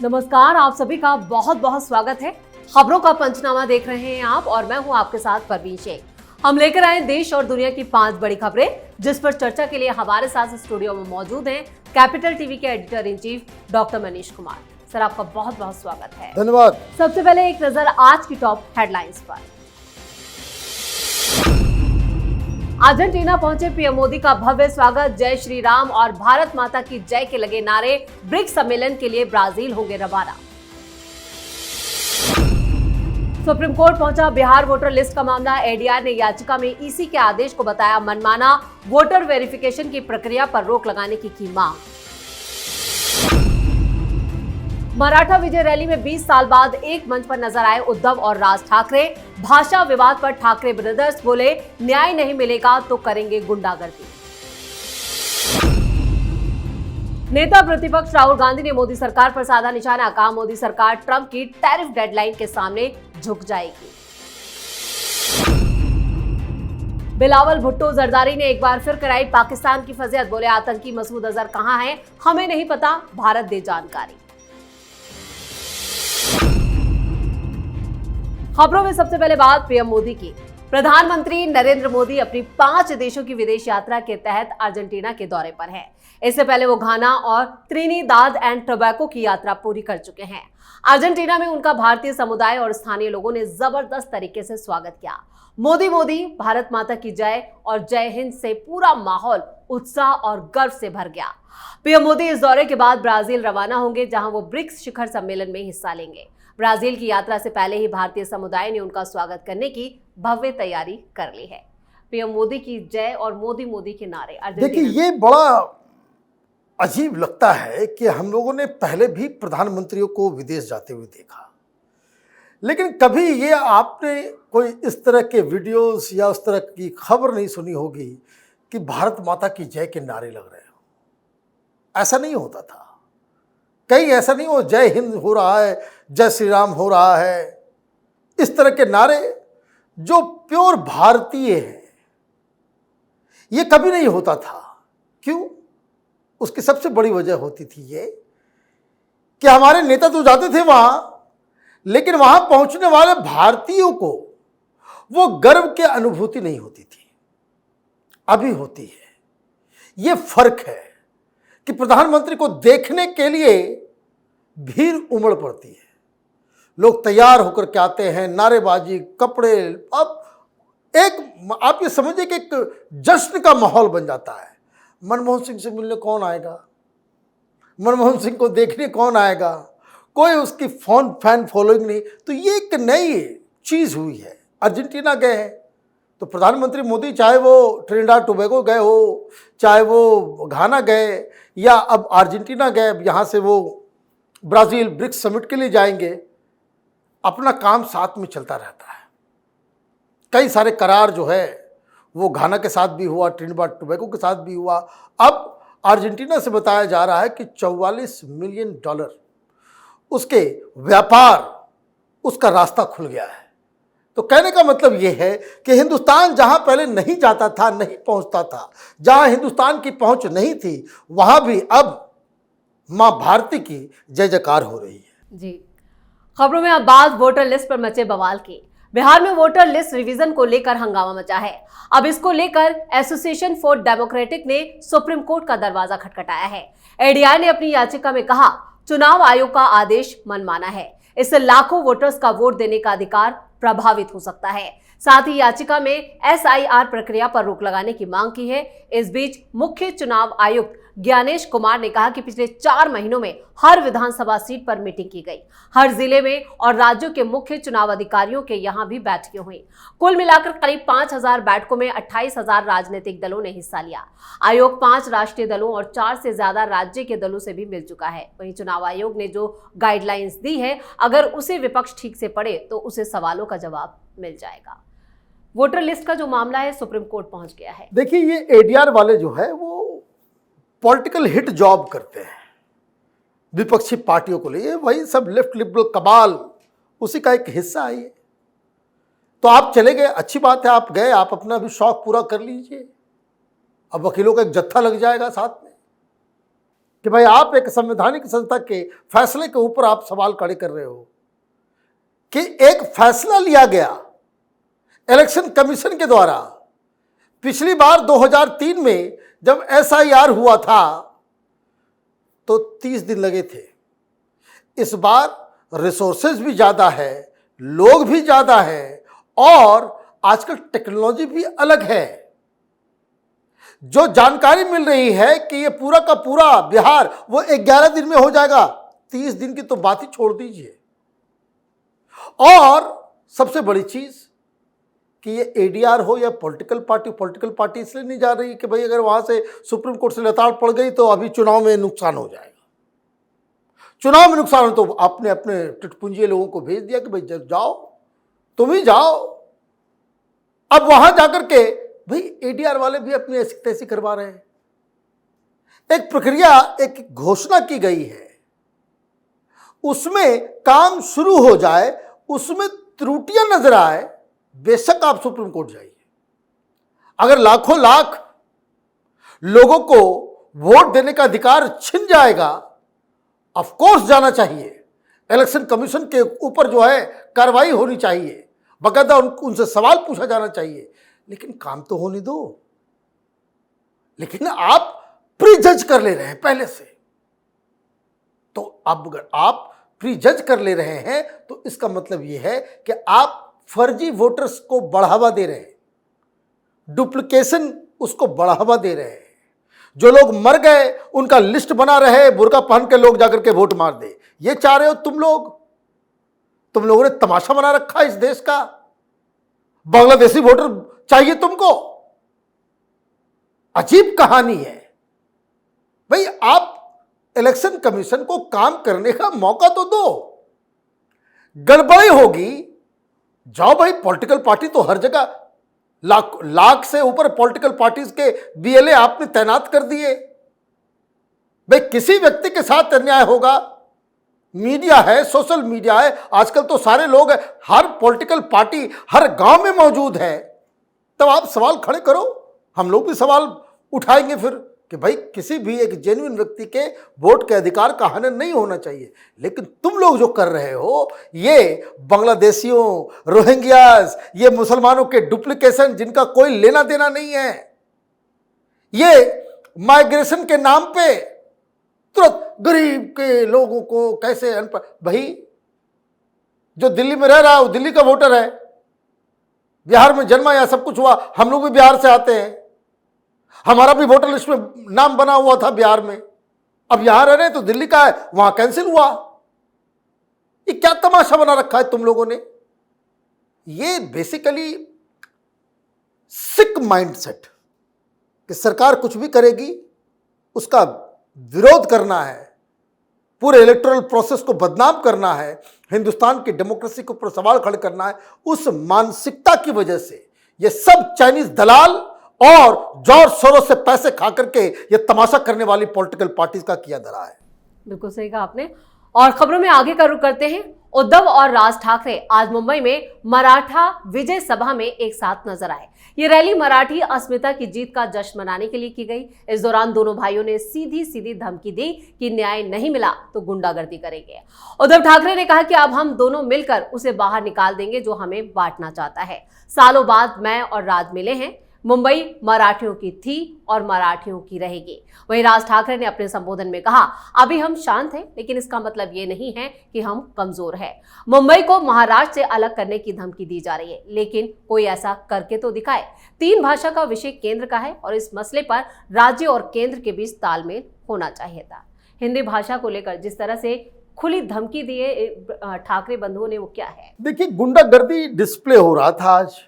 नमस्कार, आप सभी का बहुत बहुत स्वागत है। खबरों का पंचनामा देख रहे हैं आप और मैं हूं आपके साथ परवीन शेख। हम लेकर आए देश और दुनिया की 5 बड़ी खबरें जिस पर चर्चा के लिए हमारे साथ स्टूडियो में मौजूद हैं कैपिटल टीवी के editor in chief doctor Manish Kumar. Sir, आपका बहुत बहुत स्वागत है। धन्यवाद। सबसे पहले एक नजर आज की टॉप हेडलाइंस पर। अर्जेंटीना पहुंचे पीएम मोदी का भव्य स्वागत, जय श्री राम और भारत माता की जय के लगे नारे। ब्रिक्स सम्मेलन के लिए ब्राजील होंगे रवाना। सुप्रीम कोर्ट पहुंचा बिहार वोटर लिस्ट का मामला, एडीआर ने याचिका में ईसी के आदेश को बताया मनमाना, वोटर वेरिफिकेशन की प्रक्रिया पर रोक लगाने की मांग। मराठा विजय रैली में 20 साल बाद एक मंच पर नजर आए उद्धव और राज ठाकरे। भाषा विवाद पर ठाकरे ब्रदर्स बोले, न्याय नहीं मिलेगा तो करेंगे गुंडागर्दी। नेता प्रतिपक्ष राहुल गांधी ने मोदी सरकार पर साधा निशाना, कहा मोदी सरकार ट्रंप की टैरिफ डेडलाइन के सामने झुक जाएगी। बिलावल भुट्टो जरदारी ने एक बार फिर कराई पाकिस्तान की फजीहत, बोले आतंकी मसूद अजहर कहां है हमें नहीं पता, भारत दे जानकारी। खबरों में सबसे पहले बात पीएम मोदी की। प्रधानमंत्री नरेंद्र मोदी अपनी 5 देशों की विदेश यात्रा के तहत अर्जेंटीना के दौरे पर हैं। इससे पहले वो घाना और त्रिनिदाद एंड टोबैगो की यात्रा पूरी कर चुके हैं। अर्जेंटीना में उनका भारतीय समुदाय और स्थानीय लोगों ने जबरदस्त तरीके से स्वागत किया। मोदी मोदी, भारत माता की जय और जय हिंद से पूरा माहौल उत्साह और गर्व से भर गया। पीएम मोदी इस दौरे के बाद ब्राजील रवाना होंगे, जहां वो ब्रिक्स शिखर सम्मेलन में हिस्सा लेंगे। ब्राजील की यात्रा से पहले ही भारतीय समुदाय ने उनका स्वागत करने की भव्य तैयारी कर ली है। पीएम मोदी की जय और मोदी मोदी के नारे। देखिए, ये बड़ा अजीब लगता है कि हम लोगों ने पहले भी प्रधानमंत्रियों को विदेश जाते हुए देखा, लेकिन कभी ये आपने कोई इस तरह के वीडियोस या उस तरह की खबर नहीं सुनी होगी कि भारत माता की जय के नारे लग रहे हो। ऐसा नहीं होता था। कहीं ऐसा नहीं हो जय हिंद हो रहा है, जय श्री राम हो रहा है। इस तरह के नारे जो प्योर भारतीय हैं, ये कभी नहीं होता था। क्यों? उसकी सबसे बड़ी वजह होती थी ये कि हमारे नेता तो जाते थे वहां, लेकिन वहां पहुंचने वाले भारतीयों को वो गर्व की अनुभूति नहीं होती थी। अभी होती है। ये फर्क है कि प्रधानमंत्री को देखने के लिए भीड़ उमड़ पड़ती है। लोग तैयार होकर के आते हैं, नारेबाजी, कपड़े, अब आप ये समझिए कि एक जश्न का माहौल बन जाता है। मनमोहन सिंह से मिलने कौन आएगा? मनमोहन सिंह को देखने कौन आएगा? कोई उसकी फैन फॉलोइंग नहीं। तो ये एक नई चीज़ हुई है। अर्जेंटीना गए हैं तो प्रधानमंत्री मोदी, चाहे वो ट्रिनिडाद टोबैगो गए हो, चाहे वो घाना गए या अब अर्जेंटीना गए, यहाँ से वो ब्राज़ील ब्रिक्स समिट के लिए जाएंगे, अपना काम साथ में चलता रहता है। कई सारे करार जो है वो घाना के साथ भी हुआ, ट्रिनिडाद टोबैगो के साथ भी हुआ। अब अर्जेंटीना से बताया जा रहा है कि $44 मिलियन उसके व्यापार, उसका रास्ता खुल गया है। तो कहने का मतलब ये है कि हिंदुस्तान जहां पहले नहीं जाता था, नहीं पहुंचता था, जहां हिंदुस्तान की पहुंच नहीं थी, वहां भी अब मां भारती की जय जयकार हो रही है। जी, खबरों में अब बात वोटर लिस्ट पर मचे बवाल की। बिहार में वोटर लिस्ट रिवीजन को लेकर हंगामा मचा है। अब इसको लेकर एसोसिएशन फॉर डेमोक्रेटिक ने सुप्रीम कोर्ट का दरवाजा खटखटाया है। एडीआर ने अपनी याचिका में कहा, चुनाव आयोग का आदेश मनमाना है, इससे लाखों वोटर्स का वोट देने का अधिकार प्रभावित हो सकता है। साथ ही याचिका में एसआईआर प्रक्रिया पर रोक लगाने की मांग की है। इस बीच मुख्य चुनाव आयुक्त ज्ञानेश कुमार ने कहा कि पिछले 4 महीनों में हर विधानसभा सीट पर मीटिंग की गई, हर जिले में और राज्यों के मुख्य चुनाव अधिकारियों के यहां भी बैठकें हुई। कुल मिलाकर करीब 5000 बैठकों में 28,000 राजनीतिक दलों ने हिस्सा लिया। आयोग 5 राष्ट्रीय दलों और 4 से ज्यादा राज्य के दलों से भी मिल चुका है। वहीं चुनाव आयोग ने जो गाइडलाइंस दी है, अगर उसे विपक्ष ठीक से पढ़े तो उसे सवालों का जवाब मिल जाएगा। वोटर लिस्ट का जो मामला है सुप्रीम कोर्ट पहुंच गया है। देखिए, ये एडीआर वाले जो है वो पॉलिटिकल हिट जॉब करते हैं विपक्षी पार्टियों को लिए। वही सब लेफ्ट लिबरल कबाल, उसी का एक हिस्सा है ये। तो आप चले गए, अच्छी बात है, आप गए, आप अपना भी शौक पूरा कर लीजिए। अब वकीलों का एक जत्था लग जाएगा साथ में। कि भाई आप एक संवैधानिक संस्था के फैसले के ऊपर आप सवाल खड़े कर रहे हो कि एक फैसला लिया गया इलेक्शन कमीशन के द्वारा। पिछली बार 2003 में जब SIR हुआ था तो 30 दिन लगे थे। इस बार रिसोर्सेज भी ज़्यादा है, लोग भी ज़्यादा है और आजकल टेक्नोलॉजी भी अलग है। जो जानकारी मिल रही है कि ये पूरा का पूरा बिहार वो 11 दिन में हो जाएगा, 30 दिन की तो बात ही छोड़ दीजिए। और सबसे बड़ी चीज़ कि ये ADR हो या पॉलिटिकल पार्टी इसलिए नहीं जा रही कि भाई अगर वहाँ से सुप्रीम कोर्ट से लताड़ पड़ गई तो अभी चुनाव में नुकसान हो जाएगा। चुनाव में नुकसान हो तो आपने अपने टिटपुंजी लोगों को भेज दिया कि भाई जाओ, तुम ही जाओ। अब वहां जाकर के भाई ADR वाले भी अपनी ऐसी तैसी करवा रहे हैं। एक प्रक्रिया, एक घोषणा की गई है, उसमें काम शुरू हो जाए, उसमें त्रुटियां नजर आए, बेशक आप सुप्रीम कोर्ट जाइए। अगर लाखों लाख लोगों को वोट देने का अधिकार छिन जाएगा, ऑफ कोर्स जाना चाहिए। इलेक्शन कमीशन के ऊपर जो है कार्रवाई होनी चाहिए, बाकायदा उनसे सवाल पूछा जाना चाहिए, लेकिन काम तो होने दो। लेकिन आप प्री जज कर ले रहे हैं पहले से। तो अब अगर आप प्री जज कर ले रहे हैं तो इसका मतलब यह है कि आप फर्जी वोटर्स को बढ़ावा दे रहे हैं, डुप्लीकेशन उसको बढ़ावा दे रहे हैं। जो लोग मर गए उनका लिस्ट बना रहे, बुर्का पहन के लोग जाकर के वोट मार दे। ये चाह रहे हो तुम लोगों ने तमाशा बना रखा है इस देश का। बांग्लादेशी वोटर चाहिए तुमको, अजीब कहानी है। भाई आप इलेक्शन कमीशन को काम करने का मौका तो दो। गड़बड़ी होगी, जाओ भाई, पॉलिटिकल पार्टी तो हर जगह लाख से ऊपर पॉलिटिकल पार्टीज के BLA आपने तैनात कर दिए। भाई किसी व्यक्ति के साथ अन्याय होगा, मीडिया है, सोशल मीडिया है, आजकल तो सारे लोग हर पॉलिटिकल पार्टी हर गांव में मौजूद है। तब आप सवाल खड़े करो, हम लोग भी सवाल उठाएंगे फिर कि भाई किसी भी एक जेन्युइन व्यक्ति के वोट के अधिकार का हनन नहीं होना चाहिए। लेकिन तुम लोग जो कर रहे हो, ये बांग्लादेशियों, रोहिंग्यास, ये मुसलमानों के डुप्लीकेशन जिनका कोई लेना देना नहीं है, ये माइग्रेशन के नाम पे तुरंत गरीब के लोगों को कैसे भाई जो दिल्ली में रह रहा है वो दिल्ली का वोटर है, बिहार में जन्मा या सब कुछ हुआ, हम लोग भी बिहार से आते हैं, हमारा भी वोटर लिस्ट में नाम बना हुआ था बिहार में। अब यहां रह रहे हैं तो दिल्ली का है, वहां कैंसिल हुआ। ये क्या तमाशा बना रखा है तुम लोगों ने? ये बेसिकली सिक माइंडसेट कि सरकार कुछ भी करेगी उसका विरोध करना है, पूरे इलेक्टोरल प्रोसेस को बदनाम करना है, हिंदुस्तान की डेमोक्रेसी के ऊपर सवाल खड़े करना है। उस मानसिकता की वजह से ये सब चाइनीज दलाल और जोर शोरों से पैसे खा करके ये तमाशा करने वाली पॉलिटिकल पार्टीज का किया धरा है। बिल्कुल सही कहा आपने। और खबरों में आगे का रुख करते हैं। उद्धव और राज ठाकरे आज मुंबई में मराठा विजय सभा में एक साथ नजर आए। ये रैली मराठी अस्मिता की जीत का जश्न मनाने के लिए की गई। इस दौरान दोनों भाइयों ने सीधी सीधी धमकी दी कि न्याय नहीं मिला तो गुंडागर्दी करेंगे। उद्धव ठाकरे ने कहा कि अब हम दोनों मिलकर उसे बाहर निकाल देंगे जो हमें बांटना चाहता है। सालों बाद मैं और राज मिले हैं। मुंबई मराठियों की थी और मराठियों की रहेगी। वहीं राज ठाकरे ने अपने संबोधन में कहा, अभी हम शांत हैं, लेकिन इसका मतलब ये नहीं है कि हम कमजोर हैं। मुंबई को महाराष्ट्र से अलग करने की धमकी दी जा रही है, लेकिन कोई ऐसा करके तो दिखाए। 3 भाषा का विषय केंद्र का है और इस मसले पर राज्य और केंद्र के बीच तालमेल होना चाहिए था। हिंदी भाषा को लेकर जिस तरह से खुली धमकी दिए ठाकरे बंधुओं ने, वो क्या है? देखिए, गुंडागर्दी डिस्प्ले हो रहा था आज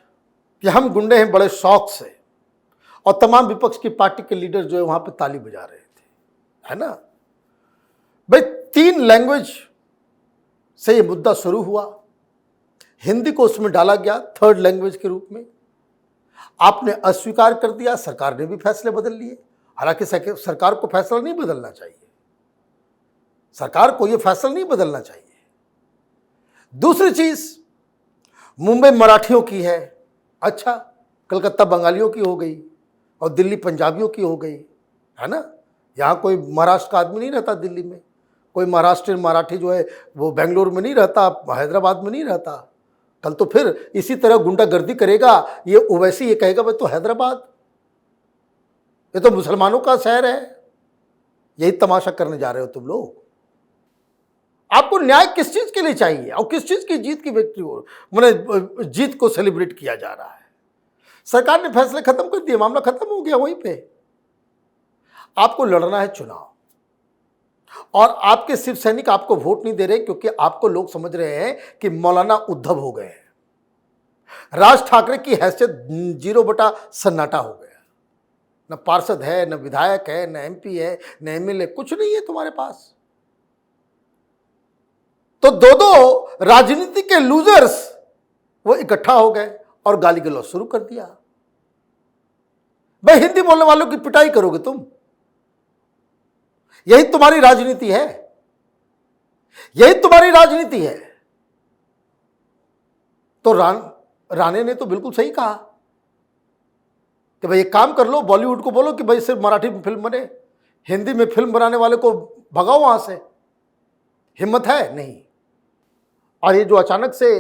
कि हम गुंडे हैं बड़े शौक से, और तमाम विपक्ष की पार्टी के लीडर जो है वहां पे ताली बजा रहे थे, है ना। भाई 3 लैंग्वेज से ये मुद्दा शुरू हुआ, हिंदी को उसमें डाला गया 3rd लैंग्वेज के रूप में। आपने अस्वीकार कर दिया, सरकार ने भी फैसले बदल लिए। हालांकि सरकार को फैसला नहीं बदलना चाहिए, सरकार को यह फैसला नहीं बदलना चाहिए। दूसरी चीज, मुंबई मराठियों की है, अच्छा, कलकत्ता बंगालियों की हो गई और दिल्ली पंजाबियों की हो गई, है ना। यहाँ कोई महाराष्ट्र का आदमी नहीं रहता दिल्ली में, कोई महाराष्ट्र मराठी जो है वो बेंगलोर में नहीं रहता, हैदराबाद में नहीं रहता। कल तो फिर इसी तरह गुंडागर्दी करेगा ये ओवैसी, ये कहेगा भाई तो हैदराबाद, ये तो मुसलमानों का शहर है। यही तमाशा करने जा रहे हो तुम लोग। आपको न्याय किस चीज के लिए चाहिए और किस चीज की जीत की विक्ट्री हो, मैंने जीत को सेलिब्रेट किया जा रहा है। सरकार ने फैसले खत्म कर दिए, मामला खत्म हो गया वहीं पे। आपको लड़ना है चुनाव और आपके शिव सैनिक आपको वोट नहीं दे रहे क्योंकि आपको लोग समझ रहे हैं कि मौलाना उद्धव हो गए हैं। राज ठाकरे की हैसियत 0 सन्नाटा हो गया। न पार्षद है, न विधायक है, न एमपी है, न एमएलए, कुछ नहीं है तुम्हारे पास। तो दो राजनीति के लूजर्स वो इकट्ठा हो गए और गाली गलौज शुरू कर दिया। भाई हिंदी बोलने वालों की पिटाई करोगे तुम, यही तुम्हारी राजनीति है, यही तुम्हारी राजनीति है। तो राणे ने तो बिल्कुल सही कहा कि भाई एक काम कर लो, बॉलीवुड को बोलो कि भाई सिर्फ मराठी में फिल्म बने, हिंदी में फिल्म बनाने वाले को भगाओ वहां से। हिम्मत है नहीं। और ये जो अचानक से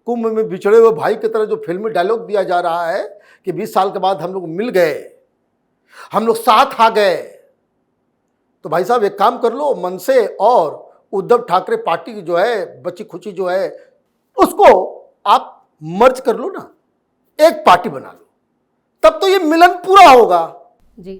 कुंभ में बिछड़े हुए भाई की तरह जो फिल्मी डायलॉग दिया जा रहा है कि 20 साल के बाद हम लोग मिल गए, हम लोग साथ आ गए, तो भाई साहब एक काम कर लो, मनसे और उद्धव ठाकरे पार्टी की जो है बची खुची जो है उसको आप मर्ज कर लो ना, एक पार्टी बना लो, तब तो ये मिलन पूरा होगा। जी,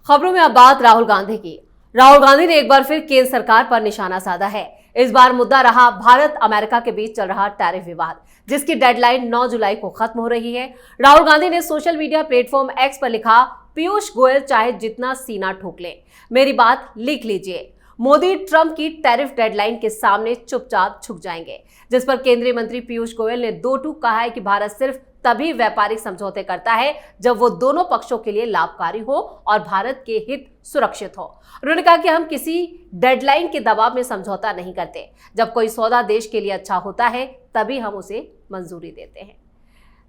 खबरों में अब बात राहुल गांधी की। राहुल गांधी ने एक बार फिर केंद्र सरकार पर निशाना साधा है। इस बार मुद्दा रहा भारत अमेरिका के बीच चल रहा टैरिफ विवाद, जिसकी डेडलाइन 9 जुलाई को खत्म हो रही है। राहुल गांधी ने सोशल मीडिया प्लेटफॉर्म एक्स पर लिखा, पीयूष गोयल चाहे जितना सीना ठोक ले, मेरी बात लिख लीजिए। मोदी ट्रंप की टैरिफ डेडलाइन के सामने चुपचाप झुक जाएंगे। जिस पर केंद्रीय मंत्री पीयूष गोयल ने दो टूक कहा है कि भारत सिर्फ तभी व्यापारिक समझौते करता है जब वो दोनों पक्षों के लिए लाभकारी हो और भारत के हित सुरक्षित हो। उन्होंने कहा कि हम किसी डेडलाइन के दबाव में समझौता नहीं करते। जब कोई सौदा देश के लिए अच्छा होता है तभी हम उसे मंजूरी देते हैं।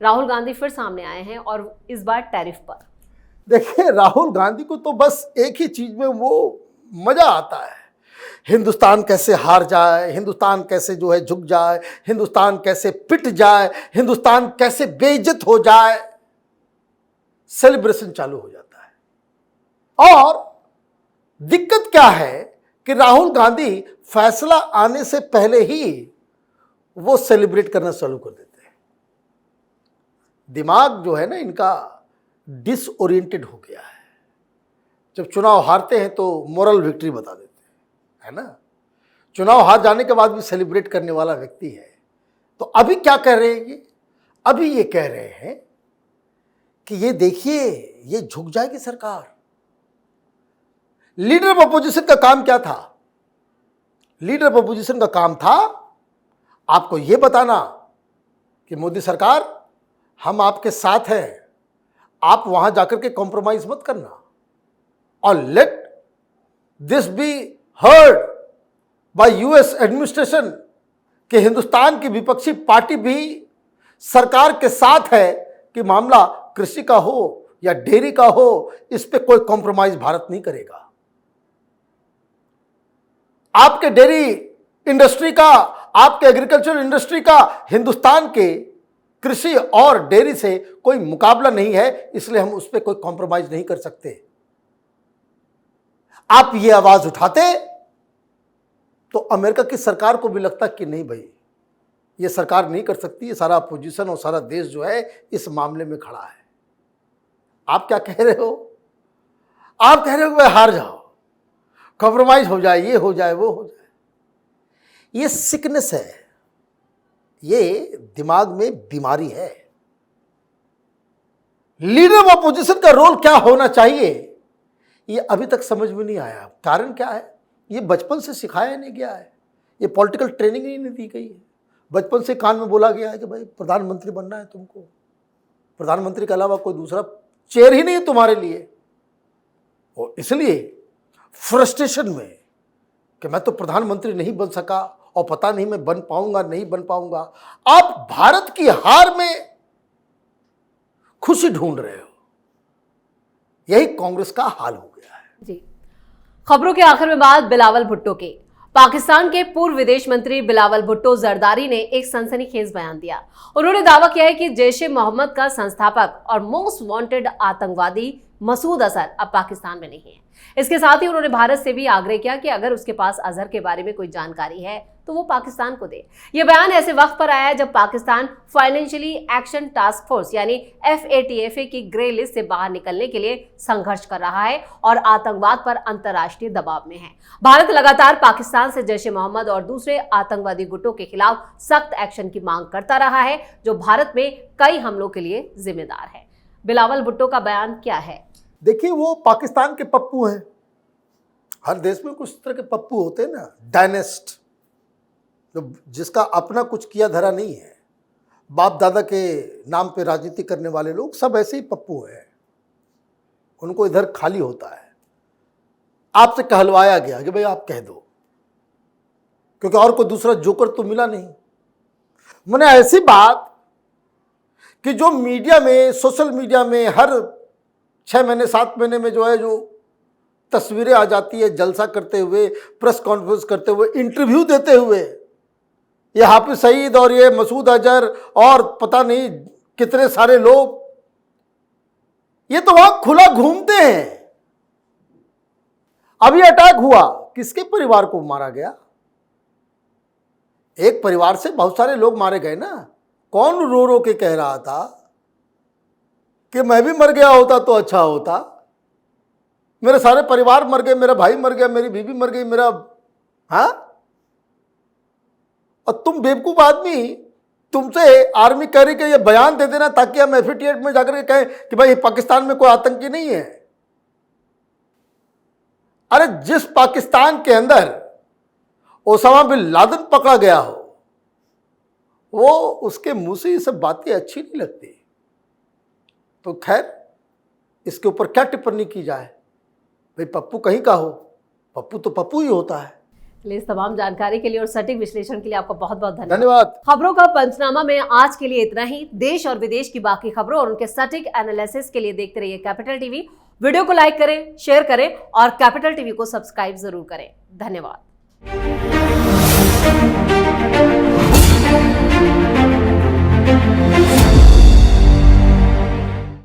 राहुल गांधी फिर सामने आए हैं और इस बार टैरिफ पर। देखिए, राहुल गांधी को तो बस एक ही चीज में वो मजा आता है, हिंदुस्तान कैसे हार जाए, हिंदुस्तान कैसे जो है झुक जाए, हिंदुस्तान कैसे पिट जाए, हिंदुस्तान कैसे बेइज्जत हो जाए, सेलिब्रेशन चालू हो जाता है। और दिक्कत क्या है कि राहुल गांधी फैसला आने से पहले ही वो सेलिब्रेट करना चालू कर देते हैं। दिमाग जो है ना इनका डिसओरिएंटेड हो गया है। जब चुनाव हारते हैं तो मोरल विक्ट्री बता देते हैं, है ना। चुनाव हार जाने के बाद भी सेलिब्रेट करने वाला व्यक्ति है। तो अभी क्या कह रहे हैं ये? अभी ये कह रहे हैं कि ये देखिए ये झुक जाएगी सरकार। लीडर ऑफ अपोजिशन का काम क्या था? लीडर ऑफ अपोजिशन का काम था आपको ये बताना कि मोदी सरकार हम आपके साथ हैं, आप वहां जाकर के कॉम्प्रोमाइज मत करना, और let this be heard by US administration कि हिंदुस्तान की विपक्षी पार्टी भी सरकार के साथ है कि मामला कृषि का हो या डेयरी का हो, इस पे कोई कॉम्प्रोमाइज भारत नहीं करेगा। आपके डेयरी इंडस्ट्री का, आपके एग्रीकल्चर इंडस्ट्री का हिंदुस्तान के कृषि और डेयरी से कोई मुकाबला नहीं है, इसलिए हम उस पर कोई कॉम्प्रोमाइज नहीं कर सकते। आप ये आवाज उठाते तो अमेरिका की सरकार को भी लगता कि नहीं भाई ये सरकार नहीं कर सकती, ये सारा अपोजिशन और सारा देश जो है इस मामले में खड़ा है। आप क्या कह रहे हो? आप कह रहे हो कि भाई हार जाओ, कॉम्प्रोमाइज हो जाए, ये हो जाए, वो हो जाए। ये सिकनेस है, ये दिमाग में बीमारी है। लीडर ऑफ अपोजिशन का रोल क्या होना चाहिए ये अभी तक समझ में नहीं आया। कारण क्या है? ये बचपन से सिखाया नहीं गया है, ये पॉलिटिकल ट्रेनिंग ही नहीं दी गई है। बचपन से कान में बोला गया है कि भाई प्रधानमंत्री बनना है तुमको, प्रधानमंत्री के अलावा कोई दूसरा चेयर ही नहीं है तुम्हारे लिए। और इसलिए फ्रस्ट्रेशन में कि मैं तो प्रधानमंत्री नहीं बन सका और पता नहीं मैं बन पाऊंगा नहीं बन पाऊंगा, आप भारत की हार में खुशी ढूंढ रहे हो। यही कांग्रेस का हाल हो गया है। जी, खबरों के आखिर में बात बिलावल भुट्टो की। पाकिस्तान के पूर्व विदेश मंत्री बिलावल भुट्टो जरदारी ने एक सनसनीखेज बयान दिया। उन्होंने दावा किया है कि जैश ए मोहम्मद का संस्थापक और मोस्ट वांटेड आतंकवादी मसूद अजहर अब पाकिस्तान में नहीं है। इसके साथ ही उन्होंने भारत से भी आग्रह किया कि अगर उसके पास अजहर के बारे में कोई जानकारी है तो वो पाकिस्तान को दे। यह बयान ऐसे वक्त पर आया है जब Pakistan financially action task force यानी FATF की ग्रे लिस्ट से बाहर निकलने के लिए संघर्ष कर रहा है और आतंकवाद पर अंतर्राष्ट्रीय दबाव में है। भारत लगातार पाकिस्तान से जैश ए मोहम्मद और दूसरे आतंकवादी गुटों के खिलाफ सख्त एक्शन की मांग करता रहा है, जो भारत में कई हमलों के लिए जिम्मेदार है। बिलावल भुट्टो का बयान क्या है? देखिए, वो पाकिस्तान के पप्पू हैं। हर देश में कुछ तरह के पप्पू होते हैं ना, डायनेस्ट, तो जिसका अपना कुछ किया धरा नहीं है, बाप दादा के नाम पे राजनीति करने वाले लोग सब ऐसे ही पप्पू हैं। उनको इधर खाली होता है, आपसे कहलवाया गया कि भाई आप कह दो, क्योंकि और कोई दूसरा जोकर तो मिला नहीं। मैंने ऐसी बात कि जो मीडिया में, सोशल मीडिया में हर 6 महीने 7 महीने में जो है जो तस्वीरें आ जाती है जलसा करते हुए, प्रेस कॉन्फ्रेंस करते हुए, इंटरव्यू देते हुए, ये हाफिज सईद और ये मसूद अजहर और पता नहीं कितने सारे लोग, ये तो वहां खुला घूमते हैं। अभी अटैक हुआ, किसके परिवार को मारा गया? एक परिवार से बहुत सारे लोग मारे गए ना। कौन रो रो के कह रहा था कि मैं भी मर गया होता तो अच्छा होता, मेरे सारे परिवार मर गए, मेरा भाई मर गया, मेरी बीवी मर गई, मेरा, हाँ? और तुम बेवकूफ आदमी, तुमसे आर्मी कह रही कि ये बयान दे देना ताकि हम FATF में जाकर के कहें कि भाई पाकिस्तान में कोई आतंकी नहीं है। अरे जिस पाकिस्तान के अंदर ओसामा बिन लादेन पकड़ा गया हो, वो उसके मुंह से ये सब बातें अच्छी नहीं लगती। तो खैर, इसके ऊपर क्या टिप्पणी की जाए? भाई पप्पू कहीं का हो, पप्पू तो पप्पू ही होता है। इस तमाम जानकारी के लिए और सटीक विश्लेषण के लिए आपका बहुत बहुत धन्यवाद। खबरों का पंचनामा में आज के लिए इतना ही। देश और विदेश की बाकी खबरों और उनके सटीक एनालिसिस के लिए देखते रहिए कैपिटल टीवी। वीडियो को लाइक करें, शेयर करें और कैपिटल टीवी को सब्सक्राइब जरूर करें। धन्यवाद।